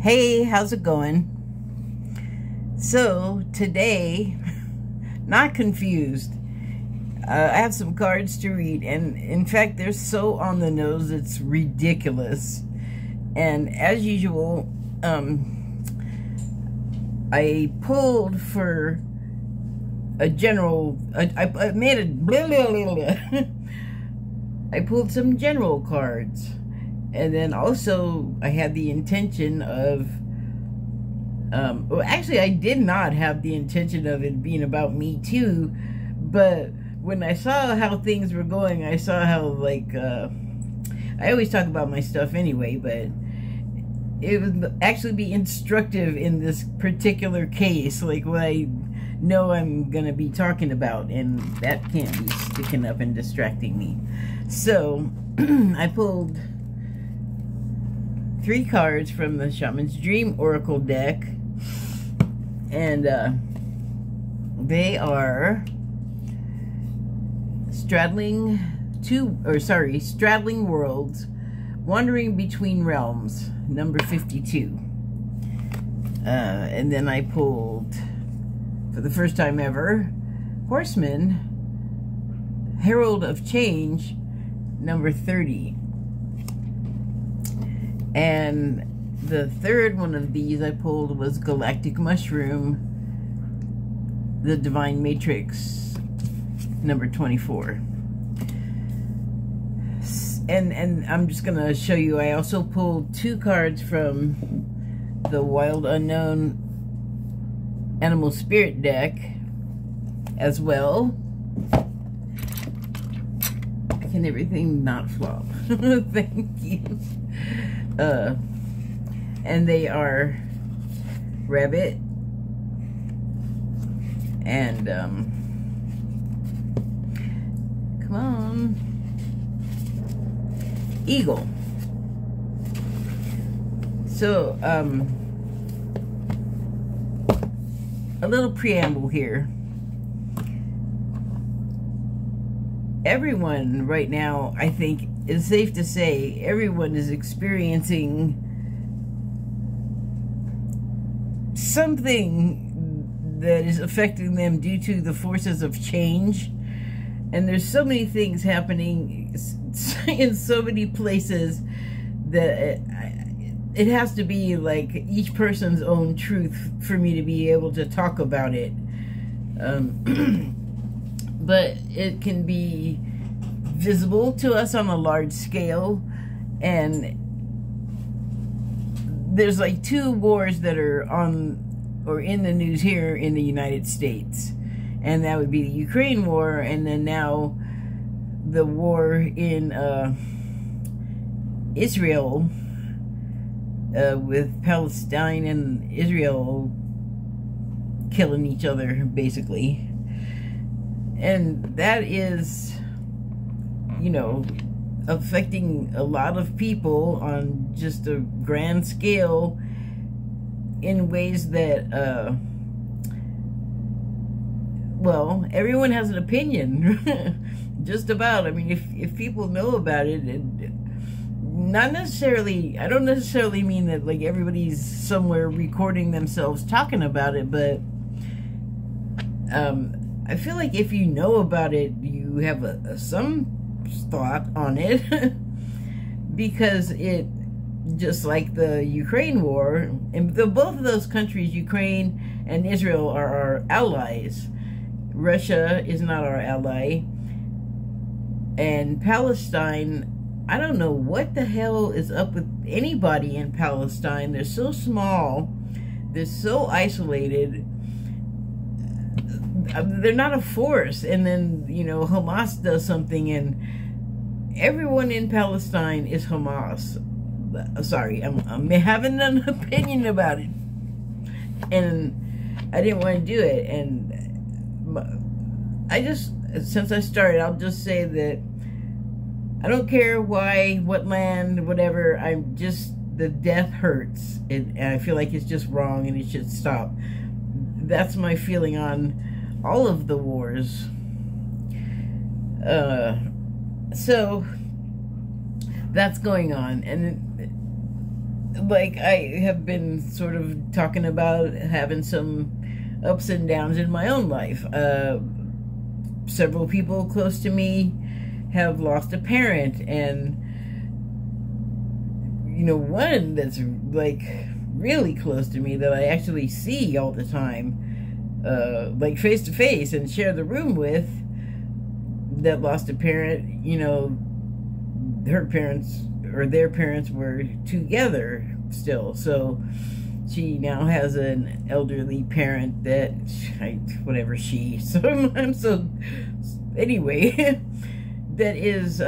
Hey, how's it going? So today, not confused. I have some cards to read, and in fact, they're so on the nose it's ridiculous. And as usual, I pulled for a general. I made a blah, blah, blah, blah. I pulled some general cards. And then also, I had the intention of, well, actually, I did not have the intention of it being about me too, but when I saw how things were going, I saw how, like, I always talk about my stuff anyway, but it would actually be instructive in this particular case, like what I know I'm going to be talking about, and that can't be sticking up and distracting me. So, I pulled 3 cards from the Shaman's Dream Oracle deck, and they are straddling worlds, wandering between realms, number 52. And then I pulled, for the first time ever, Horseman, Herald of Change, number 30. And the third one of these I pulled was Galactic Mushroom, the Divine Matrix, number 24. And I'm just going to show you, I also pulled 2 cards from the Wild Unknown Animal Spirit deck as well. Can everything not flop? Thank you. And they are Rabbit and come on, Eagle. So a little preamble here. Everyone right now, I think it's safe to say, everyone is experiencing something that is affecting them due to the forces of change. And there's so many things happening in so many places that it has to be like each person's own truth for me to be able to talk about it. But it can be visible to us on a large scale, and there's like 2 wars that are on or in the news here in the United States, and that would be the Ukraine war, and then now the war in Israel, with Palestine and Israel killing each other basically. And that is, you know, affecting a lot of people on just a grand scale in ways that, well, everyone has an opinion, just about. I mean, if people know about it, not necessarily, I don't necessarily mean that, like, everybody's somewhere recording themselves talking about it, but, I feel like if you know about it, you have some thought on it, because it, just like the Ukraine war, and both of those countries, Ukraine and Israel, are our allies. Russia is not our ally. And Palestine, I don't know what the hell is up with anybody in Palestine. They're so small, they're so isolated. They're not a force, and then, you know, Hamas does something, and everyone in Palestine is Hamas. Sorry, I'm having an opinion about it, and I didn't want to do it, and I just, since I started, I'll just say that I don't care why, what land, whatever, the death hurts, and I feel like it's just wrong, and it should stop. That's my feeling on all of the wars. So that's going on, and like I have been sort of talking about having some ups and downs in my own life. Several people close to me have lost a parent, and you know, one that's like really close to me that I actually see all the time, like face to face and share the room with, that lost a parent. You know, her parents or their parents were together still, so she now has an elderly parent that anyway that is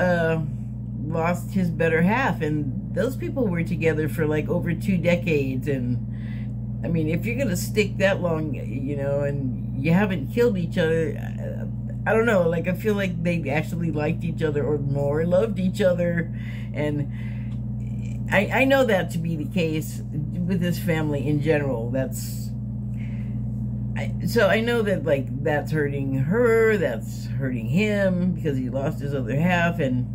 lost his better half, and those people were together for like over 2 decades. And I mean, if you're gonna stick that long, you know, and you haven't killed each other, I don't know, like I feel like they actually liked each other or more loved each other. And I know that to be the case with this family in general. So I know that, like, that's hurting her, that's hurting him because he lost his other half. And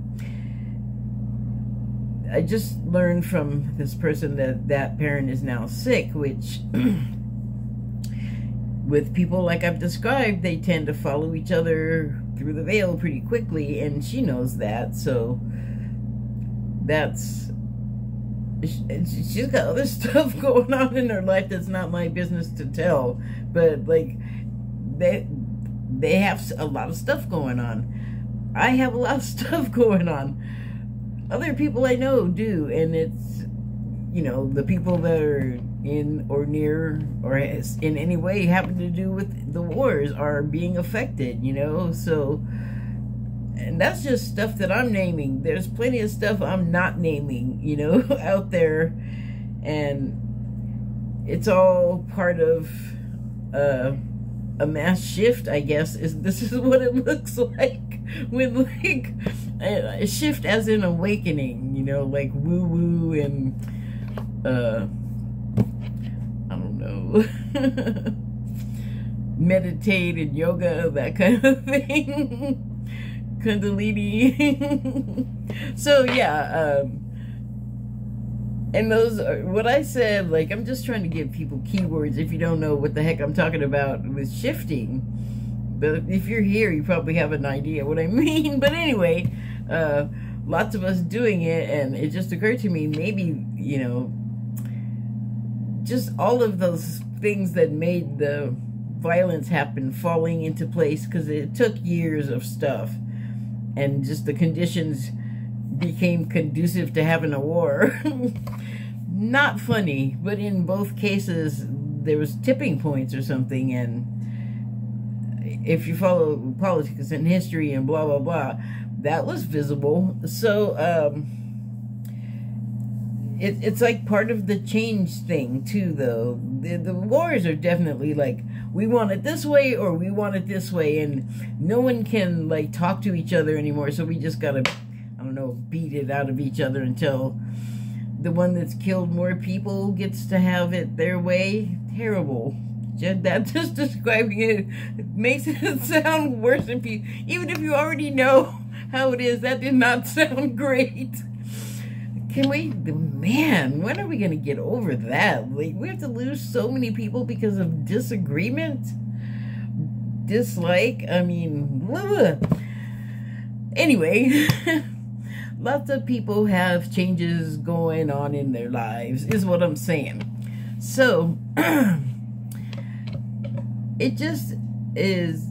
I just learned from this person that that parent is now sick, which with people like I've described, they tend to follow each other through the veil pretty quickly, and she knows that. So she's got other stuff going on in her life that's not my business to tell, but like they have a lot of stuff going on. I have a lot of stuff going on. Other people I know do, and it's, you know, the people that are in or near or in any way happen to do with the wars are being affected, you know. So, and that's just stuff that I'm naming. There's plenty of stuff I'm not naming, you know, out there. And it's all part of a mass shift, I guess. This is what it looks like when, like, a shift as in awakening, you know, like woo-woo and, I don't know, meditate and yoga, that kind of thing. Kundalini. So yeah, and those are what I said. Like, I'm just trying to give people keywords if you don't know what the heck I'm talking about with shifting. But if you're here, you probably have an idea what I mean. But anyway, lots of us doing it, and it just occurred to me, maybe, you know, just all of those things that made the violence happen falling into place, because it took years of stuff. And just the conditions became conducive to having a war. Not funny, but in both cases, there was tipping points or something. And if you follow politics and history and blah, blah, blah, that was visible. So, it's like part of the change thing, too, though. The wars are definitely like, we want it this way or we want it this way, and no one can, like, talk to each other anymore, so we just gotta, I don't know, beat it out of each other until the one that's killed more people gets to have it their way. Terrible. That just describing it makes it sound worse if you, even if you already know how it is. That did not sound great. Can we, man, when are we going to get over that? Like, we have to lose so many people because of disagreement? Dislike? I mean, blah, blah. Anyway, lots of people have changes going on in their lives, is what I'm saying. So, it just is,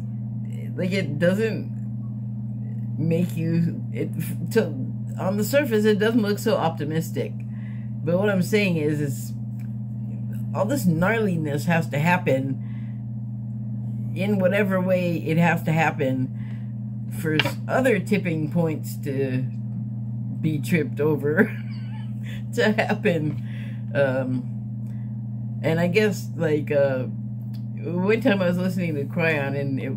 like, it doesn't make you, on the surface, it doesn't look so optimistic. But what I'm saying is all this gnarliness has to happen in whatever way it has to happen for other tipping points to be tripped over to happen. And I guess, like, one time I was listening to Cryon, and it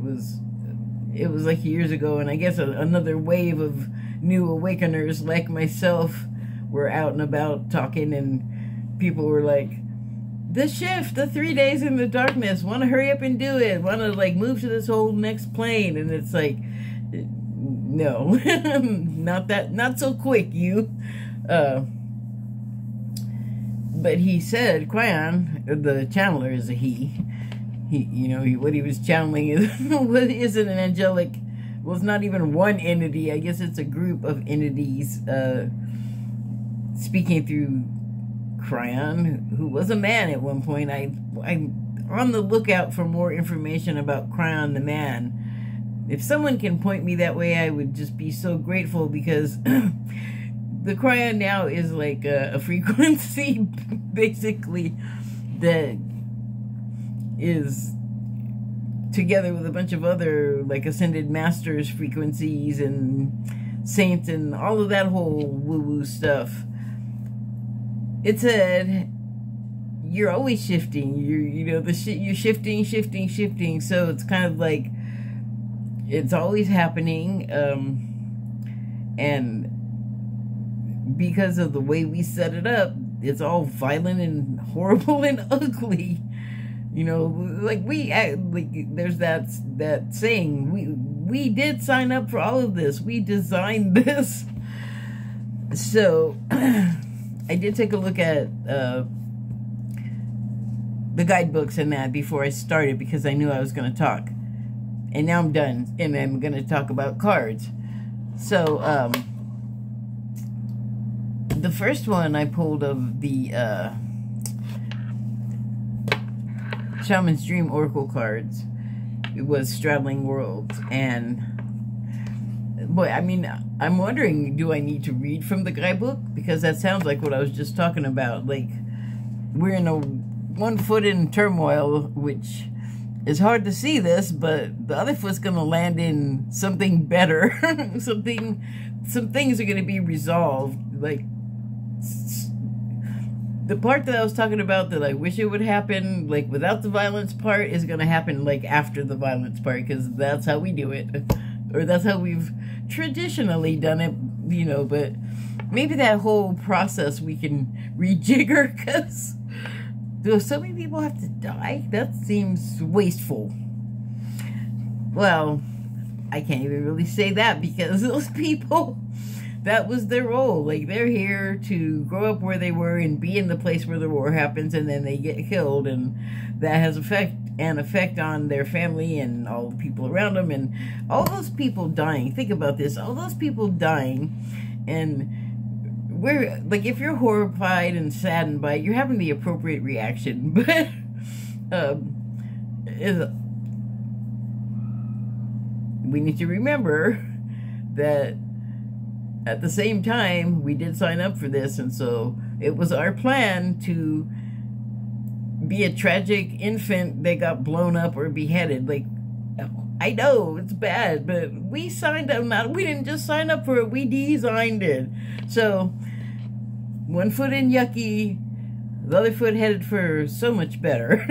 was like years ago, and I guess another wave of new awakeners like myself were out and about talking, and people were like, the shift, the 3 days in the darkness, want to hurry up and do it, want to, like, move to this whole next plane. And it's like, no, not so quick, you. But he said, Crayon, the channeler is a he. What he was channeling isn't an angelic. Well, it's not even one entity. I guess it's a group of entities speaking through Crayon, who was a man at one point. I'm on the lookout for more information about Crayon the man. If someone can point me that way, I would just be so grateful, because the Crayon now is like a frequency, basically, that is together with a bunch of other like ascended masters frequencies and saints and all of that whole woo-woo stuff. It said you're always shifting. You're shifting. So it's kind of like it's always happening, and because of the way we set it up, it's all violent and horrible and ugly. There's that saying, we did sign up for all of this. We designed this. So I did take a look at the guidebooks and that before I started, because I knew I was going to talk. And now I'm done, and I'm going to talk about cards. So the first one I pulled of the Shaman's Dream Oracle cards, it was Straddling Worlds. And boy, I mean, I'm wondering, do I need to read from the guidebook? Because that sounds like what I was just talking about. Like, we're in a 1 foot in turmoil, which is hard to see this, but the other foot's going to land in something better. Some things are going to be resolved. Like, the part that I was talking about that I wish it would happen, like, without the violence part, is going to happen, like, after the violence part, because that's how we do it. Or that's how we've traditionally done it, but maybe that whole process we can rejigger, because do so many people have to die? That seems wasteful. Well, I can't even really say that, because those people, that was their role. Like, they're here to grow up where they were and be in the place where the war happens, and then they get killed, and that has an effect on their family and all the people around them, and all those people dying. Think about this. All those people dying, and we're, like, if you're horrified and saddened by it, you're having the appropriate reaction. But we need to remember that at the same time, we did sign up for this, and so it was our plan to be a tragic infant that got blown up or beheaded. Like, I know it's bad, but we signed up. We didn't just sign up for it, we designed it. So 1 foot in yucky, the other foot headed for so much better.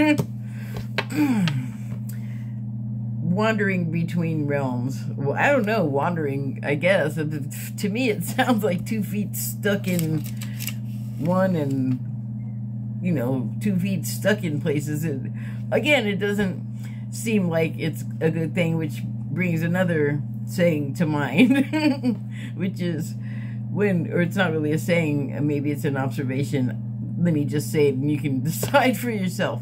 Wandering between realms. Well, I don't know, wandering, I guess. To me, it sounds like 2 feet stuck in one, and 2 feet stuck in places. Again, it doesn't seem like it's a good thing, which brings another saying to mind, which is or it's not really a saying, maybe it's an observation. Let me just say it, and you can decide for yourself.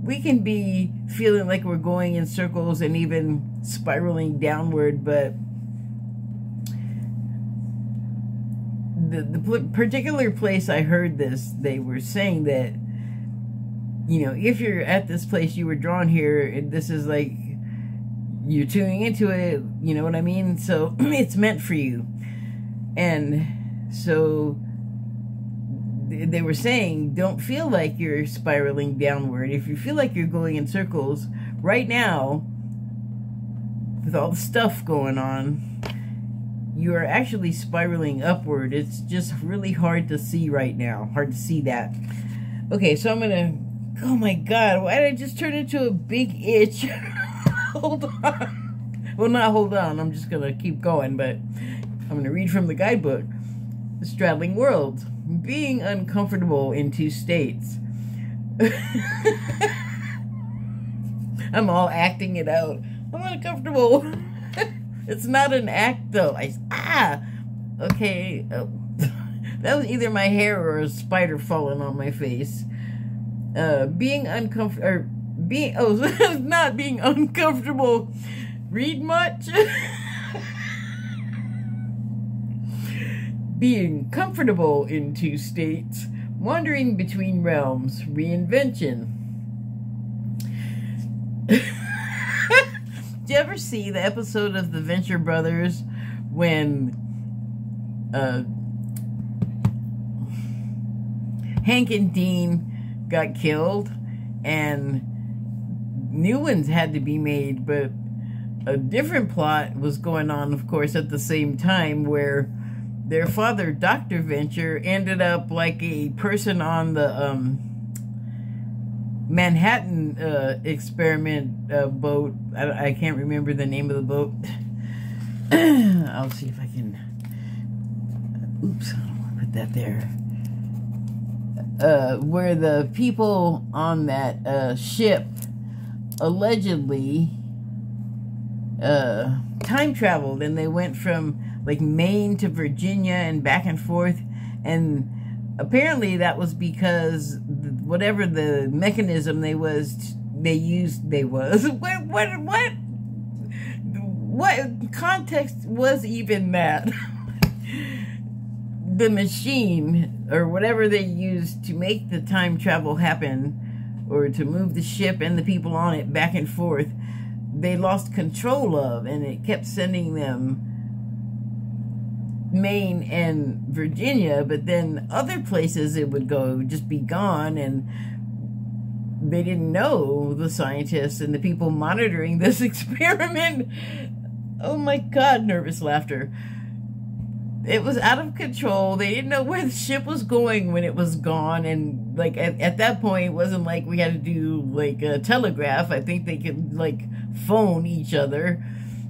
We can be feeling like we're going in circles and even spiraling downward, but the particular place I heard this, they were saying that, if you're at this place, you were drawn here, this is like, you're tuning into it, you know what I mean? So it's meant for you. And so they were saying, don't feel like you're spiraling downward. If you feel like you're going in circles right now, with all the stuff going on, you are actually spiraling upward. It's just really hard to see right now. Hard to see that. Okay, so I'm gonna, oh my God, why did I just turn into a big itch? Hold on. Well, not hold on, I'm just gonna keep going, but I'm gonna read from the guidebook. The Straddling Worlds. Being uncomfortable in 2 states. I'm all acting it out. I'm uncomfortable. It's not an act, though. Okay. That was either my hair or a spider falling on my face. Being uncomfortable, or being, oh, not being uncomfortable. Read much? Being comfortable in two states, wandering between realms, reinvention. Did you ever see the episode of the Venture Brothers when Hank and Dean got killed and new ones had to be made, but a different plot was going on, of course, at the same time, where their father, Dr. Venture, ended up like a person on the Manhattan experiment boat. I can't remember the name of the boat. I'll see if I can. Oops, I don't want to put that there. Where the people on that ship allegedly time traveled, and they went from like Maine to Virginia and back and forth, and apparently that was because whatever the mechanism what context was even that? The machine or whatever they used to make the time travel happen, or to move the ship and the people on it back and forth, they lost control of, and it kept sending them Maine and Virginia, but then other places it would go just be gone, and they didn't know, the scientists and the people monitoring this experiment. Oh my God, nervous laughter. It was out of control. They didn't know where the ship was going when it was gone, and like at that point it wasn't like we had to do like a telegraph. I think they could like phone each other,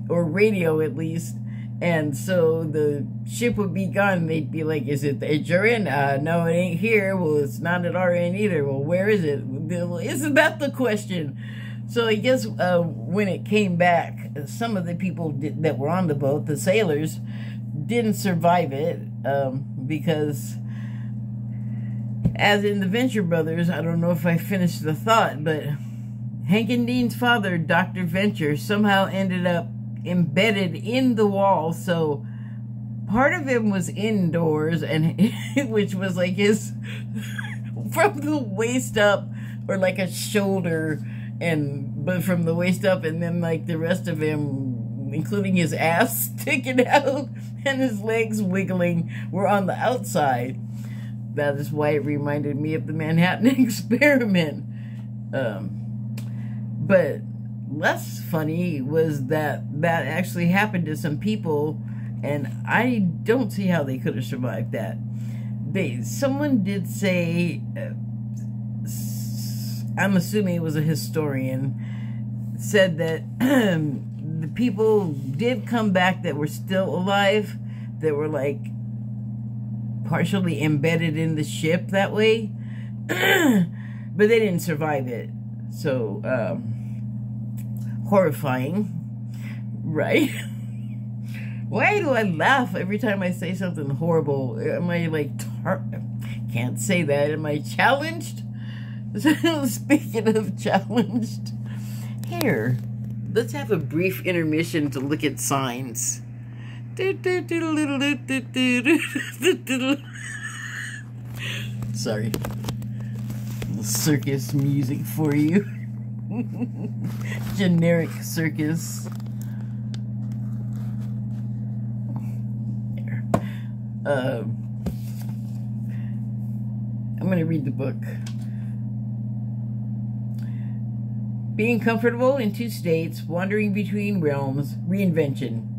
or radio at least. And so the ship would be gone. They'd be like, is it at your end? No, it ain't here. Well, it's not at our end either. Well, where is it? Isn't that the question? So I guess when it came back, some of the people that were on the boat, the sailors, didn't survive it because, as in the Venture Brothers, I don't know if I finished the thought, but Hank and Dean's father, Dr. Venture, somehow ended up embedded in the wall, so part of him was indoors, and which was like his from the waist up, or like a shoulder, but from the waist up, and then like the rest of him, including his ass sticking out and his legs wiggling, were on the outside. That is why it reminded me of the Manhattan experiment. But less funny was that actually happened to some people, and I don't see how they could have survived that. Someone did say, I'm assuming it was a historian, said that the people did come back that were still alive, that were like partially embedded in the ship that way, but they didn't survive it. So, horrifying, right? Why do I laugh every time I say something horrible? Am I like, can't say that. Am I challenged? Speaking of challenged, here, let's have a brief intermission to look at signs. Sorry. Little circus music for you. Generic circus. There. I'm going to read the book. Being comfortable in two states, wandering between realms, reinvention.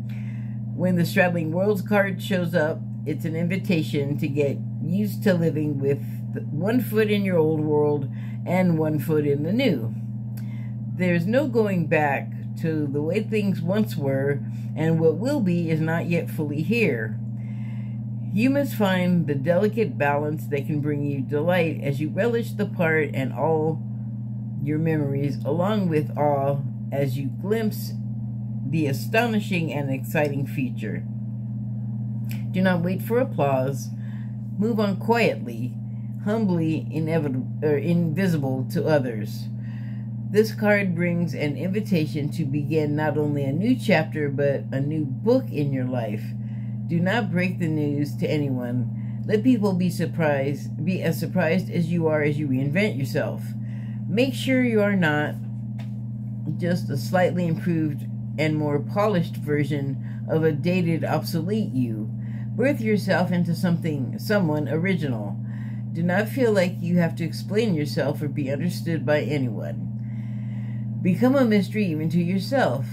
When the Straddling Worlds card shows up, it's an invitation to get used to living with 1 foot in your old world and 1 foot in the new. There's no going back to the way things once were, and what will be is not yet fully here. You must find the delicate balance that can bring you delight as you relish the part and all your memories, along with awe as you glimpse the astonishing and exciting future. Do not wait for applause. Move on quietly, humbly invisible to others. This card brings an invitation to begin not only a new chapter, but a new book in your life. Do not break the news to anyone. Let people be as surprised as you are as you reinvent yourself. Make sure you are not just a slightly improved and more polished version of a dated, obsolete you. Birth yourself into someone original. Do not feel like you have to explain yourself or be understood by anyone. Become a mystery even to yourself!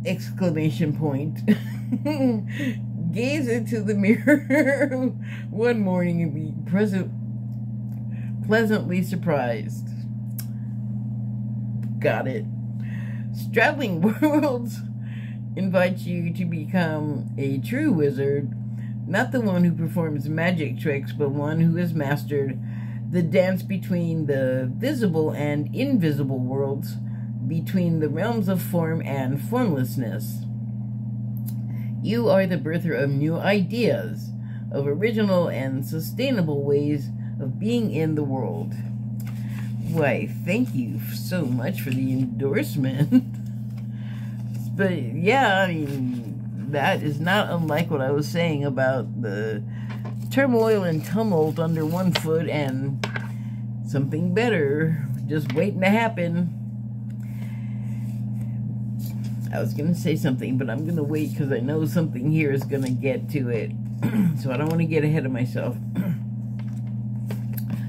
Exclamation point. Gaze into the mirror one morning and be pleasantly surprised. Got it. Straddling Worlds invites you to become a true wizard, not the one who performs magic tricks, but one who has mastered the dance between the visible and invisible worlds, between the realms of form and formlessness. You are the birther of new ideas, of original and sustainable ways of being in the world. Why, thank you so much for the endorsement. But yeah, I mean, that is not unlike what I was saying about the turmoil and tumult under one foot and something better just waiting to happen. I was going to say something, but I'm going to wait because I know something here is going to get to it. So I don't want to get ahead of myself.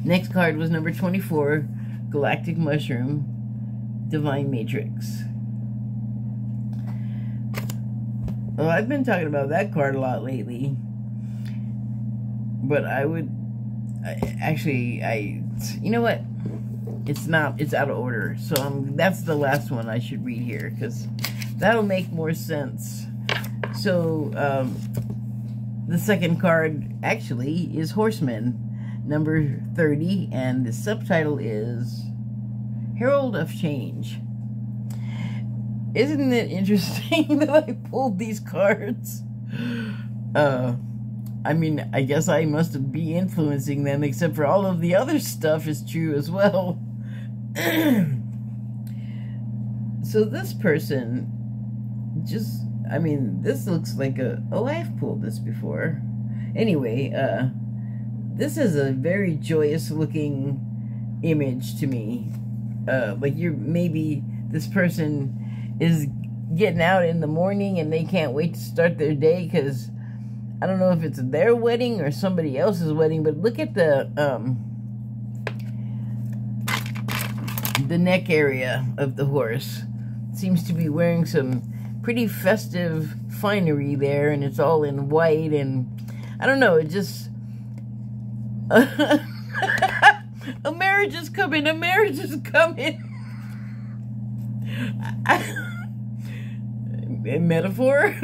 Next card was number 24, Galactic Mushroom, Divine Matrix. Well, I've been talking about that card a lot lately. But you know what? It's out of order. So that's the last one I should read here, because that'll make more sense. So, the second card actually is Horseman, number 30, and the subtitle is Herald of Change. Isn't it interesting that I pulled these cards? I mean, I guess I must be influencing them, except for all of the other stuff is true as well. So this person this looks like I've pulled this before. Anyway, this is a very joyous looking image to me. Maybe this person is getting out in the morning and they can't wait to start their day because I don't know if it's their wedding or somebody else's wedding, but look at the neck area of the horse. Seems to be wearing some pretty festive finery there, and it's all in white, and I don't know, it just a marriage is coming, a marriage is coming. A metaphor.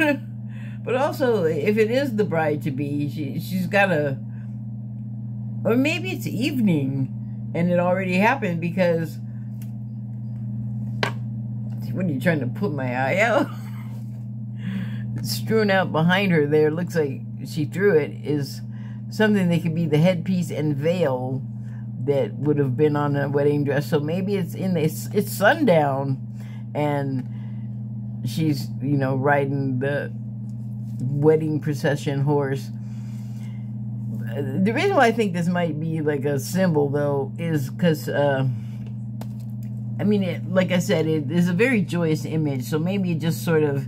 But also, if it is the bride-to-be, she's got or maybe it's evening and it already happened, because what are you trying to put my eye out? Strewn out behind her there, looks like she threw it, is something that could be the headpiece and veil that would have been on a wedding dress. So maybe it's sundown and she's, riding the wedding procession horse. The reason why I think this might be like a symbol, though, is because like I said, it is a very joyous image, so maybe it just sort of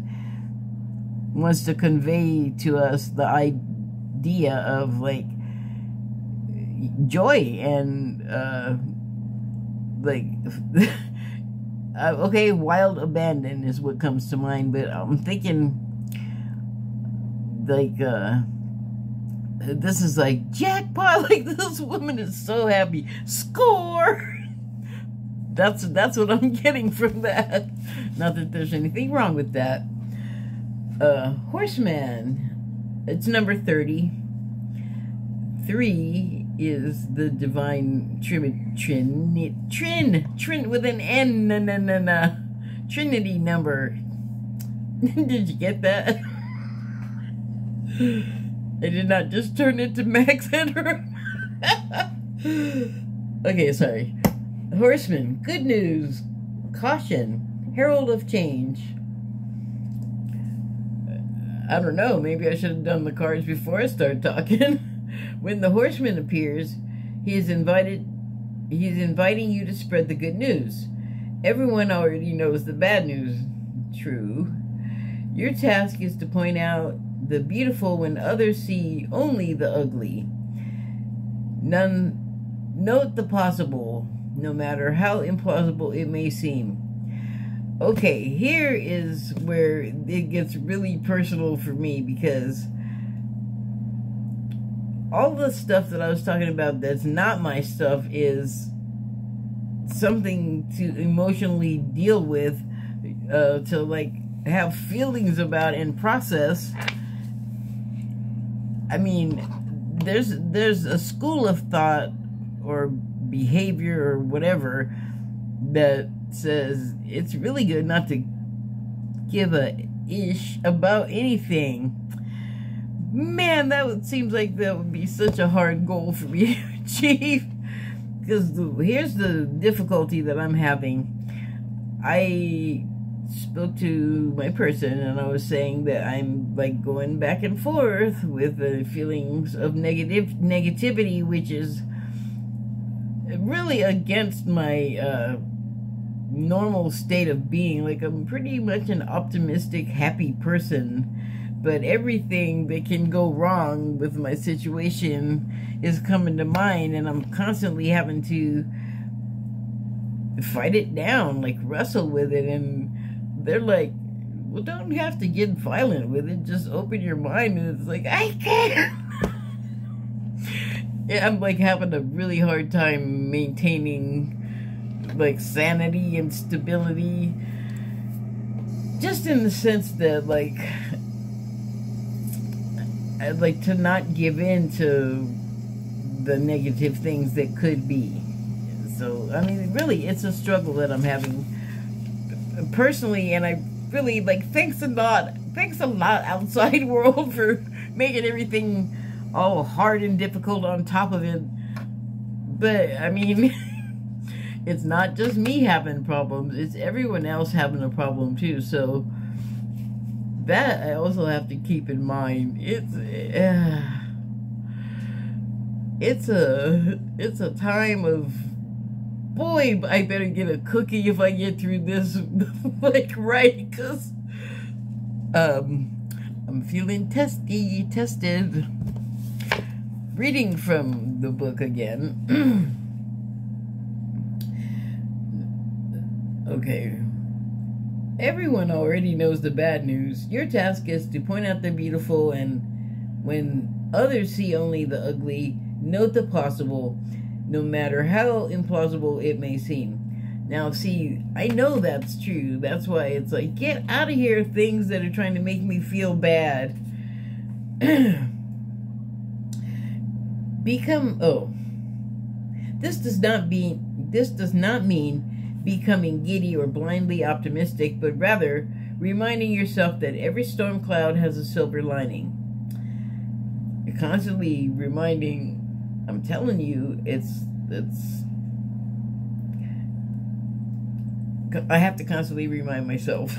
wants to convey to us the idea of like joy and okay, wild abandon is what comes to mind, but I'm thinking like this is like jackpot, like this woman is so happy, score. That's what I'm getting from that. Not that there's anything wrong with that. Horseman, it's number 30. 3 is the divine trin with an N, Trinity number. Did you get that? I did not just turn into Max Headroom. Okay, sorry. Horseman, good news. Caution, herald of change. I don't know, maybe I should have done the cards before I start talking. When the horseman appears, he is inviting you to spread the good news. Everyone already knows the bad news. True. Your task is to point out the beautiful when others see only the ugly. Note the possible, no matter how implausible it may seem. Okay, here is where it gets really personal for me, because all the stuff that I was talking about that's not my stuff is something to emotionally deal with, to like have feelings about and process. I mean, there's a school of thought or behavior or whatever that says it's really good not to give a ish about anything. Man, seems like that would be such a hard goal for me to achieve. Because here's the difficulty that I'm having. I spoke to my person and I was saying that I'm like going back and forth with the feelings of negativity, which is really against my normal state of being. Like, I'm pretty much an optimistic, happy person, but everything that can go wrong with my situation is coming to mind, and I'm constantly having to fight it down, like wrestle with it. And they're like, well, don't have to get violent with it, just open your mind. And it's like, I can't. Yeah, I'm like having a really hard time maintaining like sanity and stability, just in the sense that like I'd like to not give in to the negative things that could be. So I mean, really, it's a struggle that I'm having personally, and I really like thanks a lot outside world for making everything all hard and difficult on top of it. But I mean, it's not just me having problems, it's everyone else having a problem too. So that I also have to keep in mind. It's a time of, boy, I better get a cookie if I get through this like right, because I'm feeling tested. Reading from the book again. Okay. Everyone already knows the bad news. Your task is to point out the beautiful, and when others see only the ugly, note the possible, no matter how implausible it may seem. Now, see, I know that's true. That's why it's like, get out of here, things that are trying to make me feel bad. This does not mean becoming giddy or blindly optimistic, but rather reminding yourself that every storm cloud has a silver lining. You're constantly reminding, I'm telling you, I have to constantly remind myself.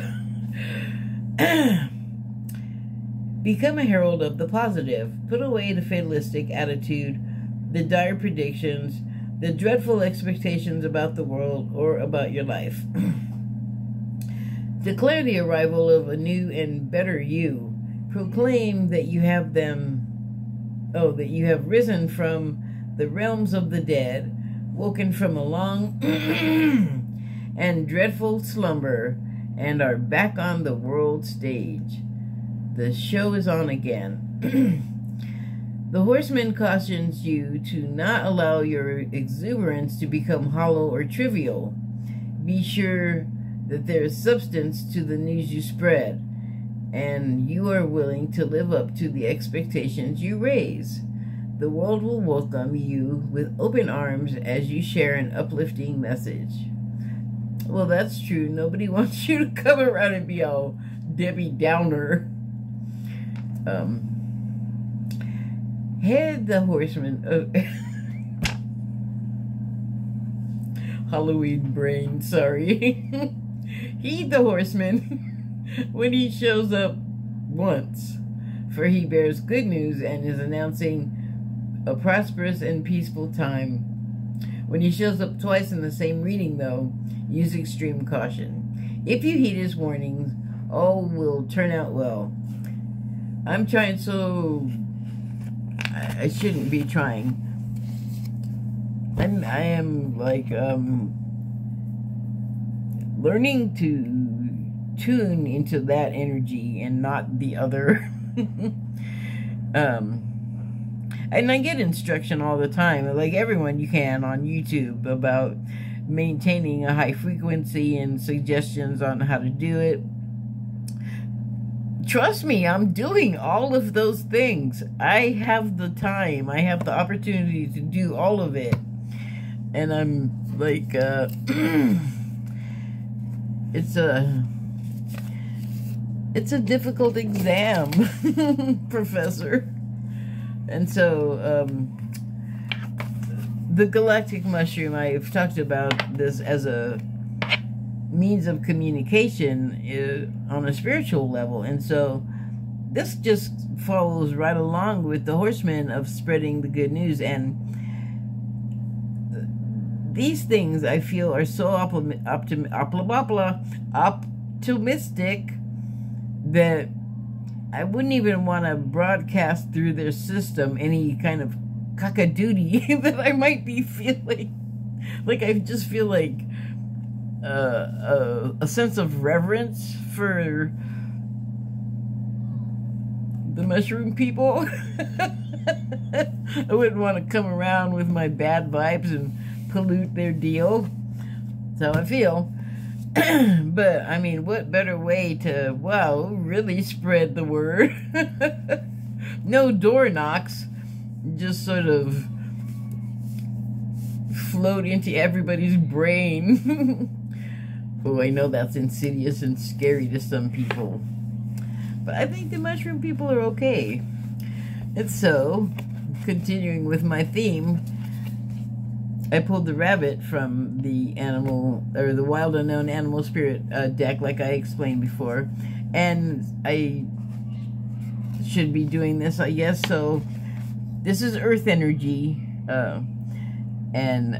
Become a herald of the positive. Put away the fatalistic attitude, the dire predictions, the dreadful expectations about the world or about your life. Declare the arrival of a new and better you. Proclaim that you have risen from the realms of the dead, woken from a long and dreadful slumber, and are back on the world stage. The show is on again. The horseman cautions you to not allow your exuberance to become hollow or trivial. Be sure that there is substance to the news you spread, and you are willing to live up to the expectations you raise. The world will welcome you with open arms as you share an uplifting message. Well, that's true. Nobody wants you to come around and be all Debbie Downer. Head the horseman. Halloween brain, sorry. Heed the horseman when he shows up once, for he bears good news and is announcing a prosperous and peaceful time. When he shows up twice in the same reading, though, use extreme caution. If you heed his warnings, all will turn out well. I'm trying, so I shouldn't be trying. I am like learning to tune into that energy and not the other. And I get instruction all the time, like everyone you can on YouTube, about maintaining a high frequency and suggestions on how to do it. Trust me, I'm doing all of those things. I have the time. I have the opportunity to do all of it. And I'm like, it's a difficult exam, Professor. And so, the galactic mushroom, I've talked about this as a means of communication on a spiritual level. And so, this just follows right along with the horsemen of spreading the good news. And these things, I feel, are so optimistic that I wouldn't even want to broadcast through their system any kind of cockadoodie that I might be feeling. Like, I just feel like a sense of reverence for the mushroom people. I wouldn't want to come around with my bad vibes and pollute their deal. That's how I feel. But, I mean, what better way to, wow, really spread the word? No door knocks. Just sort of float into everybody's brain. Oh, I know that's insidious and scary to some people. But I think the mushroom people are okay. And so, continuing with my theme, I pulled the rabbit from the animal, or the wild unknown animal spirit deck, like I explained before. And I should be doing this, I guess. So this is earth energy. And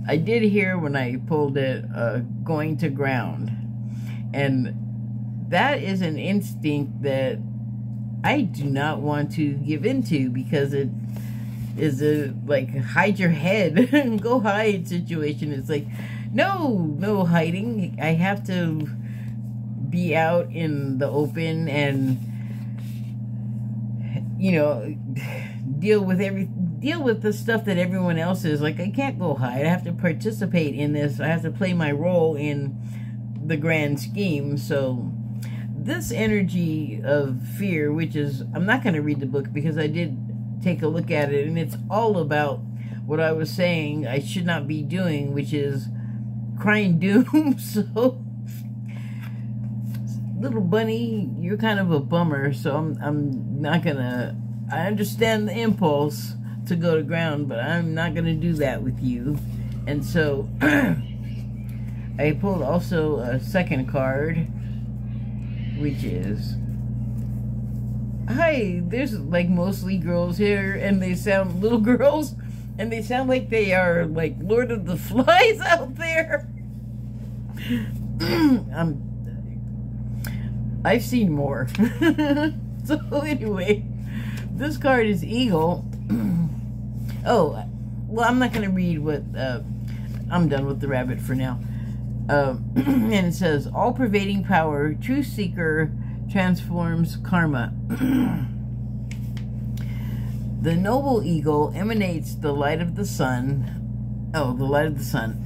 I did hear when I pulled it, going to ground. And that is an instinct that I do not want to give into, because it is a, like, hide your head and go hide situation. It's like, no hiding. I have to be out in the open and, you know, deal with the stuff that everyone else is. Like, I can't go hide. I have to participate in this. I have to play my role in the grand scheme. So this energy of fear, which is, I'm not going to read the book because I did take a look at it, and it's all about what I was saying I should not be doing, which is crying doom. So, little bunny, you're kind of a bummer, so I'm not gonna, I understand the impulse to go to ground, but I'm not gonna do that with you. And so I pulled also a second card, which is, hi, there's like mostly girls here, and they sound little girls, and they sound like they are like Lord of the Flies out there. I've seen more. So anyway, this card is Eagle. Oh, well, I'm not going to read what, I'm done with the rabbit for now. And it says, all-pervading power, true seeker, transforms karma. The noble eagle emanates the light of the sun. Oh, the light of the sun.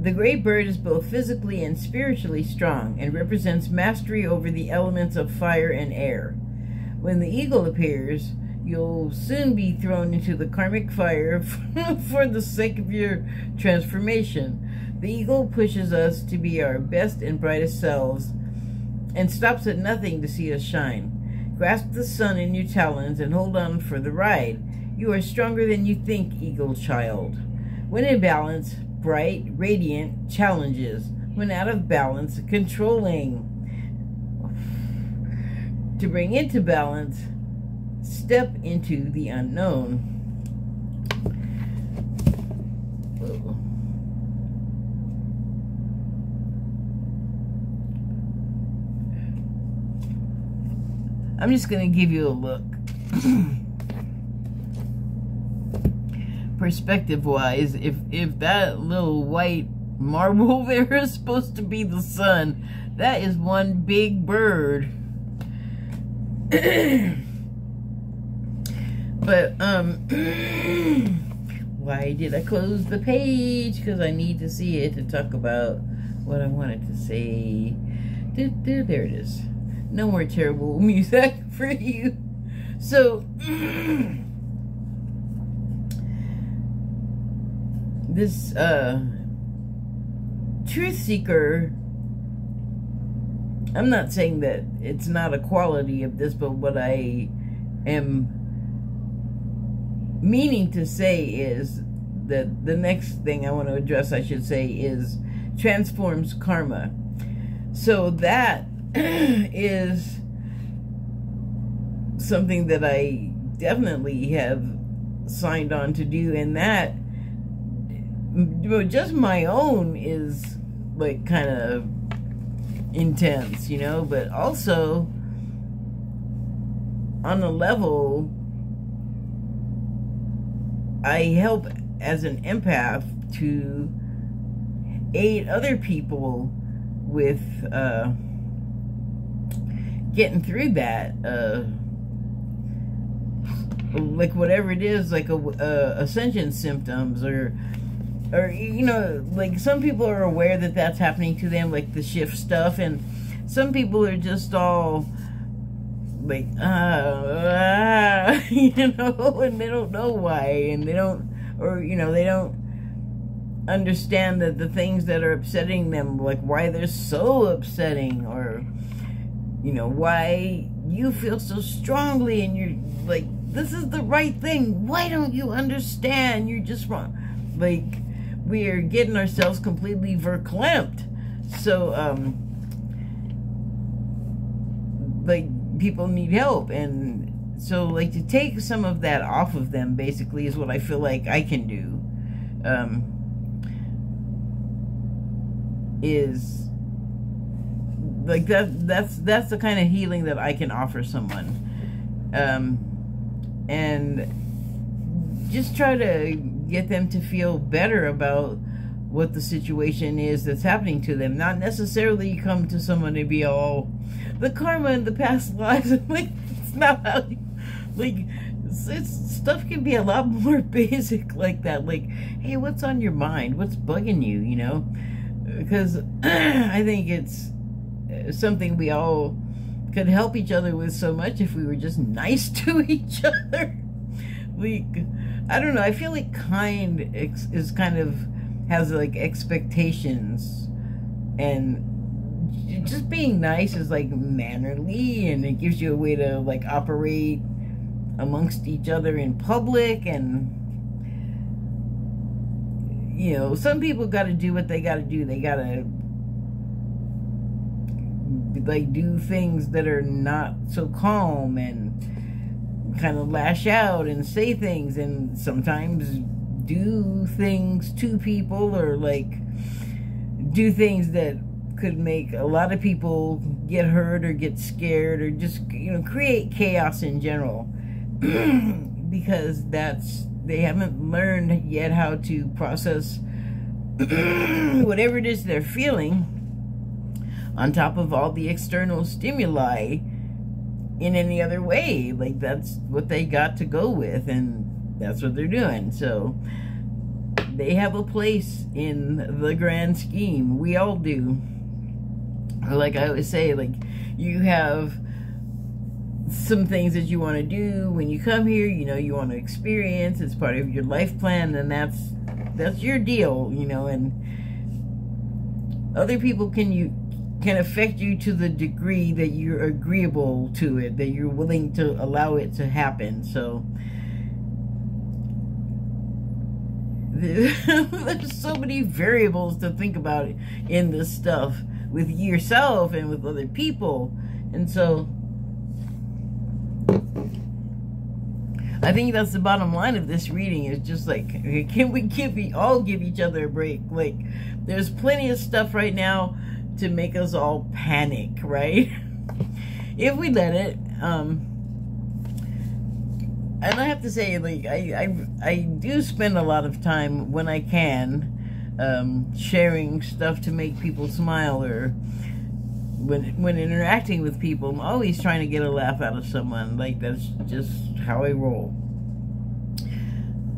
The great bird is both physically and spiritually strong and represents mastery over the elements of fire and air. When the eagle appears, you'll soon be thrown into the karmic fire for the sake of your transformation. The eagle pushes us to be our best and brightest selves and stops at nothing to see us shine. Grasp the sun in your talons and hold on for the ride. You are stronger than you think, eagle child. When in balance, bright, radiant, challenges. When out of balance, controlling. To bring into balance, step into the unknown. Whoa. I'm just going to give you a look. Perspective-wise, if that little white marble there is supposed to be the sun, that is one big bird. But, why did I close the page? Because I need to see it to talk about what I wanted to say. There it is. No more terrible music for you. So, this truth seeker, I'm not saying that it's not a quality of this, but what I am meaning to say is that the next thing I want to address, I should say, is transforms karma. So that is something that I definitely have signed on to do, and that just my own is like kind of intense, you know, but also on a level I help as an empath to aid other people with getting through that, like whatever it is, like ascension symptoms, or you know, like some people are aware that that's happening to them, like the shift stuff, and some people are just all like you know, and they don't know why, and they don't, or you know, they don't understand that the things that are upsetting them, like why they're so upsetting, or you know, why you feel so strongly and you're like, this is the right thing, why don't you understand, you're just wrong. Like, we are getting ourselves completely verklempt. So like, people need help, and so like to take some of that off of them basically is what I feel like I can do. Is like that's the kind of healing that I can offer someone, and just try to get them to feel better about what the situation is that's happening to them. Not necessarily come to someone and be all the karma in the past lives. Like, it's not how you, like, stuff can be a lot more basic like that. Like, hey, what's on your mind? What's bugging you, you know? Because I think it's something we all could help each other with so much if we were just nice to each other. Like, I don't know, I feel like kind is kind of has like expectations, and just being nice is like mannerly, and it gives you a way to like operate amongst each other in public. And you know, some people got to do what they got to do. They got to like do things that are not so calm and kind of lash out and say things, and sometimes do things to people, or like do things that could make a lot of people get hurt or get scared, or just, you know, create chaos in general. Because they haven't learned yet how to process whatever it is they're feeling, on top of all the external stimuli, in any other way. Like, that's what they got to go with, and that's what they're doing. So they have a place in the grand scheme. We all do. Like I always say, like, you have some things that you want to do when you come here, you know, you want to experience, it's part of your life plan, and that's your deal, you know. And other people can can affect you to the degree that you're agreeable to it, that you're willing to allow it to happen. So there's so many variables to think about in this stuff with yourself and with other people. And so I think that's the bottom line of this reading, is just like, can we all give each other a break? Like, there's plenty of stuff right now to make us all panic, right? If we let it. And I have to say, like, I do spend a lot of time when I can sharing stuff to make people smile, or when interacting with people, I'm always trying to get a laugh out of someone. Like, that's just how I roll.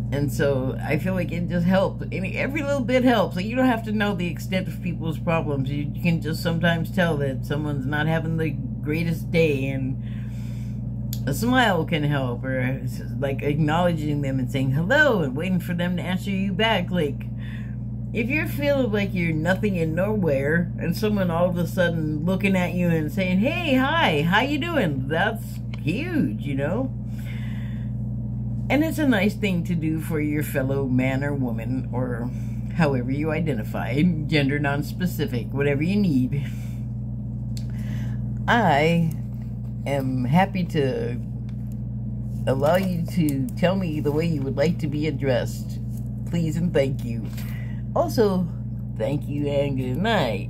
And so I feel like it just helps. Every little bit helps. Like, you don't have to know the extent of people's problems. You can just sometimes tell that someone's not having the greatest day, and a smile can help, or like acknowledging them and saying hello and waiting for them to answer you back. Like, if you're feeling like you're nothing and nowhere, and someone all of a sudden looking at you and saying, hey, hi, how you doing? That's huge, you know? And it's a nice thing to do for your fellow man or woman, or however you identify, gender non-specific, whatever you need. I am happy to allow you to tell me the way you would like to be addressed. Please and thank you. Also, thank you and good night.